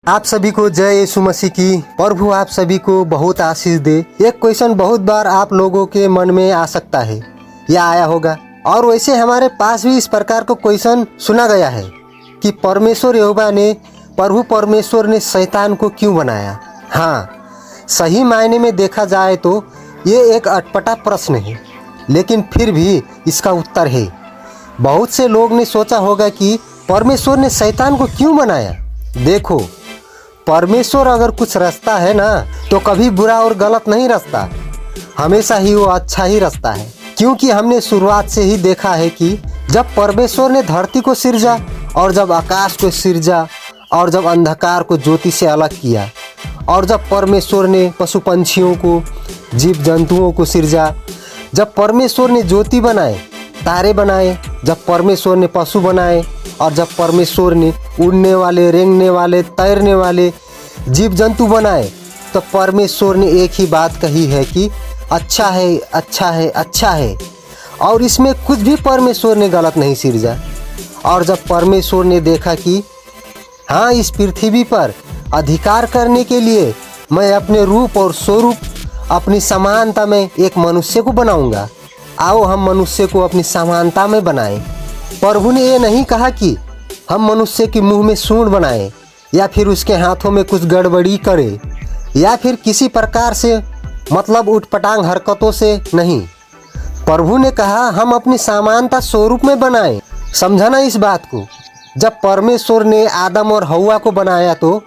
आप सभी को जय यीशु मसीह की। प्रभु आप सभी को बहुत आशीष दे। एक क्वेश्चन बहुत बार आप लोगों के मन में आ सकता है या आया होगा, और वैसे हमारे पास भी इस प्रकार का क्वेश्चन सुना गया है कि परमेश्वर यहोवा ने, प्रभु परमेश्वर ने शैतान को क्यों बनाया। हाँ, सही मायने में देखा जाए तो ये एक अटपटा प्रश्न है, लेकिन फिर भी इसका उत्तर है। बहुत से लोग ने सोचा होगा कि परमेश्वर ने शैतान को क्यों बनाया। देखो, परमेश्वर अगर कुछ रचता है ना, तो कभी बुरा और गलत नहीं रचता, हमेशा ही वो अच्छा ही रचता है। क्योंकि हमने शुरुआत से ही देखा है कि जब परमेश्वर ने धरती को सिरजा, और जब आकाश को सिरजा, और जब अंधकार को ज्योति से अलग किया, और जब परमेश्वर ने पशु पंछियों को, जीव जंतुओं को सिरजा, जब परमेश्वर ने ज्योति बनाए, तारे बनाए, जब परमेश्वर ने पशु बनाए, और जब परमेश्वर ने उड़ने वाले, रेंगने वाले, तैरने वाले जीव जंतु बनाए, तो परमेश्वर ने एक ही बात कही है कि अच्छा है, अच्छा है, अच्छा है। और इसमें कुछ भी परमेश्वर ने गलत नहीं सिरजा। और जब परमेश्वर ने देखा कि हाँ, इस पृथ्वी पर अधिकार करने के लिए मैं अपने रूप और स्वरूप, अपनी समानता में एक मनुष्य को बनाऊंगा, आओ हम मनुष्य को अपनी समानता में बनाएं। प्रभु ने ये नहीं कहा कि हम मनुष्य के मुंह में सूंड बनाएं, या फिर उसके हाथों में कुछ गड़बड़ी करें, या फिर किसी प्रकार से मतलब उठपटांग हरकतों से नहीं। प्रभु ने कहा हम अपनी समानता स्वरूप में बनाएं। समझा ना इस बात को। जब परमेश्वर ने आदम और हव्वा को बनाया तो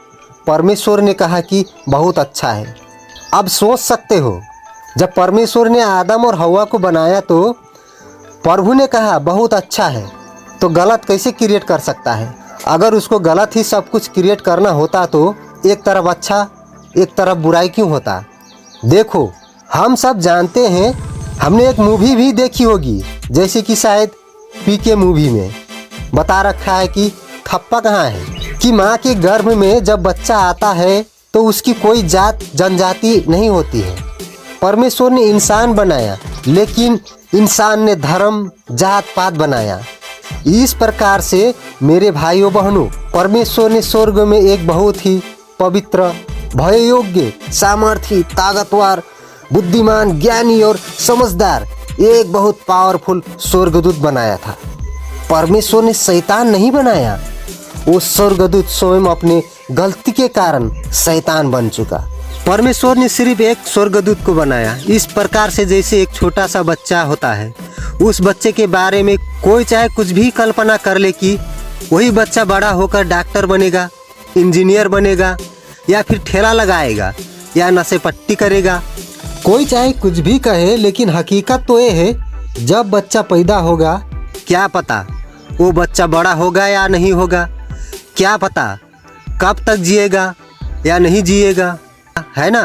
परमेश्वर ने कहा कि बहुत अच्छा है। अब सोच सकते हो, जब परमेश्वर ने आदम और हव्वा को बनाया तो प्रभु ने कहा बहुत अच्छा है, तो गलत कैसे क्रिएट कर सकता है। अगर उसको गलत ही सब कुछ क्रिएट करना होता तो एक तरफ अच्छा, एक तरफ बुराई क्यों होता। देखो, हम सब जानते हैं, हमने एक मूवी भी देखी होगी, जैसे कि शायद पीके मूवी में बता रखा है कि थप्पा कहाँ है, कि माँ के गर्भ में जब बच्चा आता है तो उसकी कोई जात जनजाति नहीं होती है। परमेश्वर ने इंसान बनाया, लेकिन इंसान ने धर्म, जात पात बनाया। इस प्रकार से मेरे भाइयों बहनों, परमेश्वर ने स्वर्ग में एक बहुत ही पवित्र, भय योग्य, सामर्थी, ताकतवर, बुद्धिमान, ज्ञानी और समझदार एक बहुत पावरफुल स्वर्गदूत बनाया था। परमेश्वर ने शैतान नहीं बनाया। वो स्वर्गदूत स्वयं अपने गलती के कारण शैतान बन चुका। परमेश्वर ने सिर्फ एक स्वर्गदूत को बनाया, इस प्रकार से जैसे एक छोटा सा बच्चा होता है, उस बच्चे के बारे में कोई चाहे कुछ भी कल्पना कर ले कि वही बच्चा बड़ा होकर डॉक्टर बनेगा, इंजीनियर बनेगा, या फिर ठेला लगाएगा, या नशे पट्टी करेगा। कोई चाहे कुछ भी कहे, लेकिन हकीकत तो ये है, जब बच्चा पैदा होगा, क्या पता वो बच्चा बड़ा होगा या नहीं होगा, क्या पता कब तक जिएगा या नहीं जिएगा, है ना।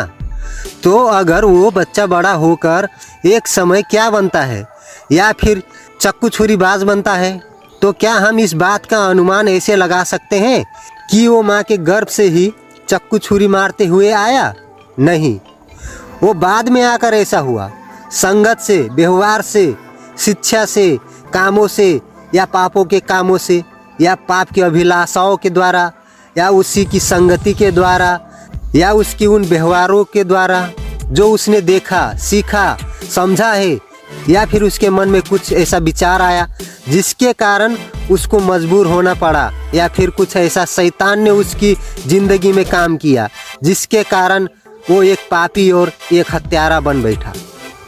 तो अगर वो बच्चा बड़ा होकर एक समय क्या बनता है, या फिर चक्कू छुरी बाज बनता है, तो क्या हम इस बात का अनुमान ऐसे लगा सकते हैं कि वो माँ के गर्भ से ही चक्कू छुरी मारते हुए आया? नहीं, वो बाद में आकर ऐसा हुआ। संगत से, व्यवहार से, शिक्षा से, कामों से, या पापों के कामों से, या पाप की अभिलाषाओं के द्वारा, या उसी की संगति के द्वारा, या उसकी उन व्यवहारों के द्वारा जो उसने देखा, सीखा, समझा है, या फिर उसके मन में कुछ ऐसा विचार आया जिसके कारण उसको मजबूर होना पड़ा, या फिर कुछ ऐसा शैतान ने उसकी ज़िंदगी में काम किया जिसके कारण वो एक पापी और एक हत्यारा बन बैठा।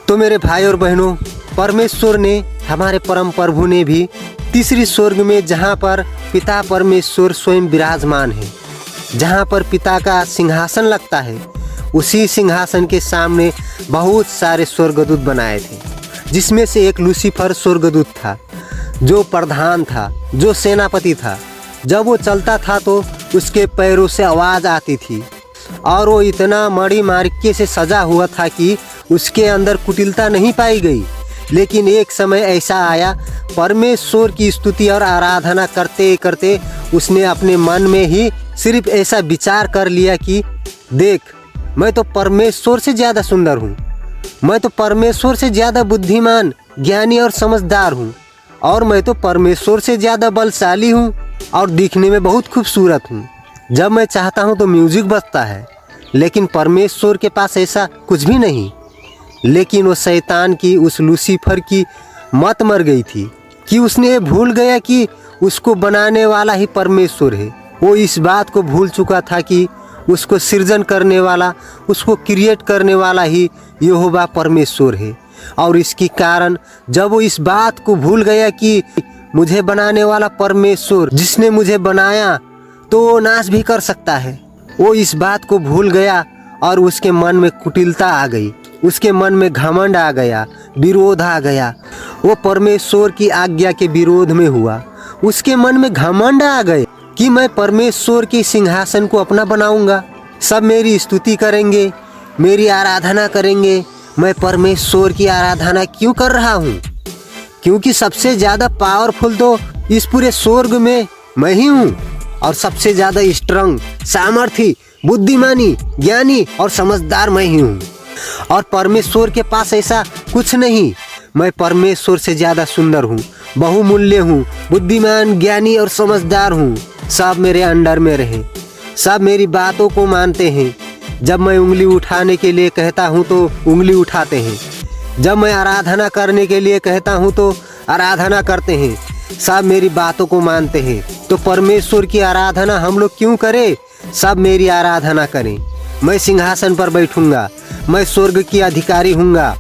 तो मेरे भाई और बहनों, परमेश्वर ने, हमारे परम प्रभु ने भी तीसरी स्वर्ग में, जहाँ पर पिता परमेश्वर स्वयं विराजमान है, जहाँ पर पिता का सिंहासन लगता है, उसी सिंहासन के सामने बहुत सारे स्वर्गदूत बनाए थे, जिसमें से एक लूसीफर स्वर्गदूत था, जो प्रधान था, जो सेनापति था। जब वो चलता था तो उसके पैरों से आवाज़ आती थी, और वो इतना मड़ी मार्के से सजा हुआ था कि उसके अंदर कुटिलता नहीं पाई गई। लेकिन एक समय ऐसा आया, परमेश्वर की स्तुति और आराधना करते करते उसने अपने मन में ही सिर्फ ऐसा विचार कर लिया कि देख, मैं तो परमेश्वर से ज़्यादा सुंदर हूँ, मैं तो परमेश्वर से ज़्यादा बुद्धिमान, ज्ञानी और समझदार हूँ, और मैं तो परमेश्वर से ज़्यादा बलशाली हूँ, और दिखने में बहुत खूबसूरत हूँ। जब मैं चाहता हूँ तो म्यूजिक बजता है, लेकिन परमेश्वर के पास ऐसा कुछ भी नहीं। लेकिन वो शैतान की, उस लूसीफर की मत मर गई थी कि उसने ये भूल गया कि उसको बनाने वाला ही परमेश्वर है। वो इस बात को भूल चुका था कि उसको सृजन करने वाला, उसको क्रिएट करने वाला ही यहोवा परमेश्वर है। और इसके कारण जब वो इस बात को भूल गया कि मुझे बनाने वाला परमेश्वर जिसने मुझे बनाया तो वो नाश भी कर सकता है, वो इस बात को भूल गया और उसके मन में कुटिलता आ गई, उसके मन में घमंड आ गया, विरोध आ गया। वो परमेश्वर की आज्ञा के विरोध में हुआ। उसके मन में घमंड आ गए कि मैं परमेश्वर के सिंहासन को अपना बनाऊंगा, सब मेरी स्तुति करेंगे, मेरी आराधना करेंगे। मैं परमेश्वर की आराधना क्यों कर रहा हूँ? क्योंकि सबसे ज़्यादा पावरफुल तो इस पूरे स्वर्ग में मैं ही हूँ, और सबसे ज़्यादा स्ट्रांग, सामर्थी, बुद्धिमानी, ज्ञानी और समझदार मैं ही हूँ। और परमेश्वर के पास ऐसा कुछ नहीं। मैं परमेश्वर से ज़्यादा सुंदर हूँ, बहुमूल्य हूँ, बुद्धिमान, ज्ञानी और समझदार हूँ। सब मेरे अंडर में रहे, सब मेरी बातों को मानते हैं। जब मैं उंगली उठाने के लिए कहता हूँ तो उंगली उठाते हैं, जब मैं आराधना करने के लिए कहता हूँ तो आराधना करते हैं। सब मेरी बातों को मानते हैं। तो परमेश्वर की आराधना हम लोग क्यों करें? सब मेरी आराधना करें। मैं सिंहासन पर बैठूंगा, मैं स्वर्ग की अधिकारी हूँगा।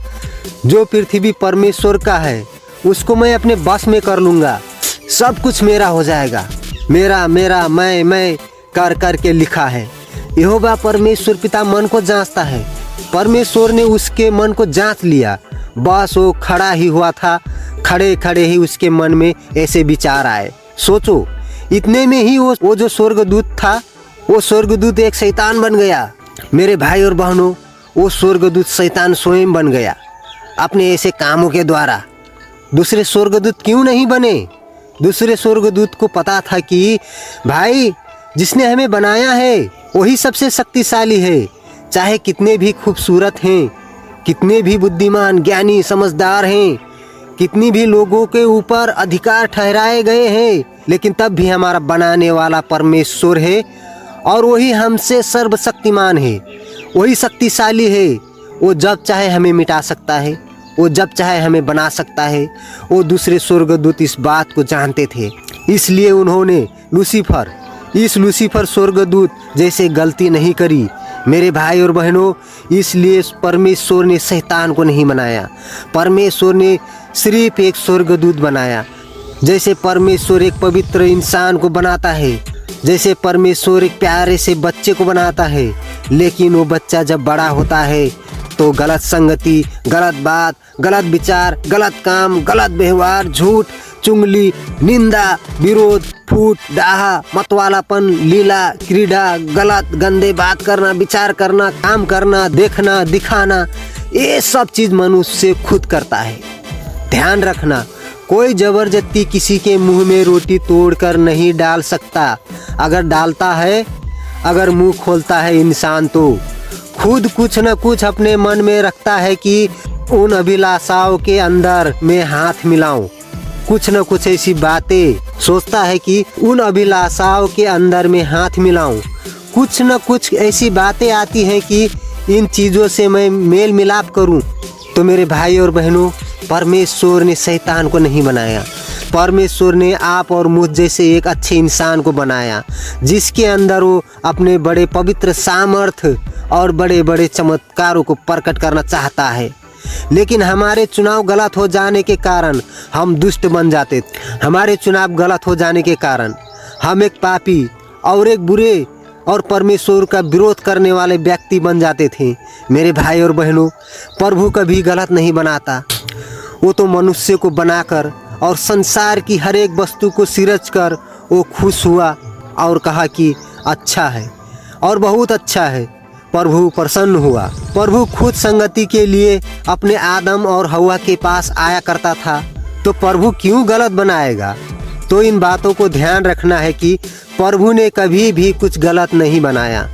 जो पृथ्वी परमेश्वर का है उसको मैं अपने बस में कर लूँगा। सब कुछ मेरा हो जाएगा। मेरा मेरा मैं कर कर के लिखा है। यहोवा परमेश्वर पिता मन को जांचता है। परमेश्वर ने उसके मन को जांच लिया। बस वो खड़ा ही हुआ था, खड़े खड़े ही उसके मन में ऐसे विचार आए। सोचो, इतने में ही वो जो स्वर्गदूत था, वो स्वर्गदूत एक शैतान बन गया। मेरे भाई और बहनों, वो स्वर्गदूत शैतान स्वयं बन गया अपने ऐसे कामों के द्वारा। दूसरे स्वर्गदूत क्यों नहीं बने? दूसरे स्वर्गदूत को पता था कि भाई जिसने हमें बनाया है वही सबसे शक्तिशाली है। चाहे कितने भी खूबसूरत हैं, कितने भी बुद्धिमान, ज्ञानी, समझदार हैं, कितनी भी लोगों के ऊपर अधिकार ठहराए गए हैं, लेकिन तब भी हमारा बनाने वाला परमेश्वर है और वही हमसे सर्वशक्तिमान है, वही शक्तिशाली है। वो जब चाहे हमें मिटा सकता है, वो जब चाहे हमें बना सकता है। वो दूसरे स्वर्गदूत इस बात को जानते थे, इसलिए उन्होंने इस लूसीफर स्वर्गदूत जैसे गलती नहीं करी। मेरे भाई और बहनों, इसलिए परमेश्वर ने शैतान को नहीं बनाया। परमेश्वर ने सिर्फ एक स्वर्गदूत बनाया। जैसे परमेश्वर एक पवित्र इंसान को बनाता है, जैसे परमेश्वर एक प्यारे से बच्चे को बनाता है, लेकिन वो बच्चा जब बड़ा होता है तो गलत संगति, गलत बात, गलत विचार, गलत काम, गलत व्यवहार, झूठ, चुगली, निंदा, विरोध, फूट, डाहा, मतवालापन, लीला, क्रीड़ा, गलत गंदे बात करना, विचार करना, काम करना, देखना, दिखाना, ये सब चीज़ मनुष्य खुद करता है। ध्यान रखना, कोई जबरदस्ती किसी के मुंह में रोटी तोड़कर नहीं डाल सकता। अगर डालता है, अगर मुंह खोलता है इंसान तो खुद कुछ न कुछ अपने मन में रखता है कि उन अभिलाषाओं के अंदर में हाथ मिलाऊं। कुछ न कुछ ऐसी बातें सोचता है कि उन अभिलाषाओं के अंदर में हाथ मिलाऊं। कुछ न कुछ ऐसी बातें आती हैं कि इन चीज़ों से मैं मेल मिलाप करूं। तो मेरे भाई और बहनों, परमेश्वर ने शैतान को नहीं बनाया। परमेश्वर ने आप और मुझ जैसे एक अच्छे इंसान को बनाया, जिसके अंदर वो अपने बड़े पवित्र सामर्थ्य और बड़े बड़े चमत्कारों को प्रकट करना चाहता है। लेकिन हमारे चुनाव गलत हो जाने के कारण हम दुष्ट बन जाते। हमारे चुनाव गलत हो जाने के कारण हम एक पापी और एक बुरे और परमेश्वर का विरोध करने वाले व्यक्ति बन जाते थे। मेरे भाई और बहनों, प्रभु कभी गलत नहीं बनाता। वो तो मनुष्य को बनाकर और संसार की हर एक वस्तु को सिरज कर वो खुश हुआ और कहा कि अच्छा है और बहुत अच्छा है। प्रभु प्रसन्न हुआ। प्रभु खुद संगति के लिए अपने आदम और हवा के पास आया करता था, तो प्रभु क्यों गलत बनाएगा? तो इन बातों को ध्यान रखना है कि प्रभु ने कभी भी कुछ गलत नहीं बनाया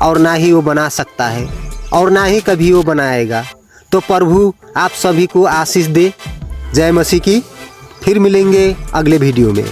और ना ही वो बना सकता है और ना ही कभी वो बनाएगा। तो प्रभु आप सभी को आशीष दे। जय मसीह की। फिर मिलेंगे अगले वीडियो में।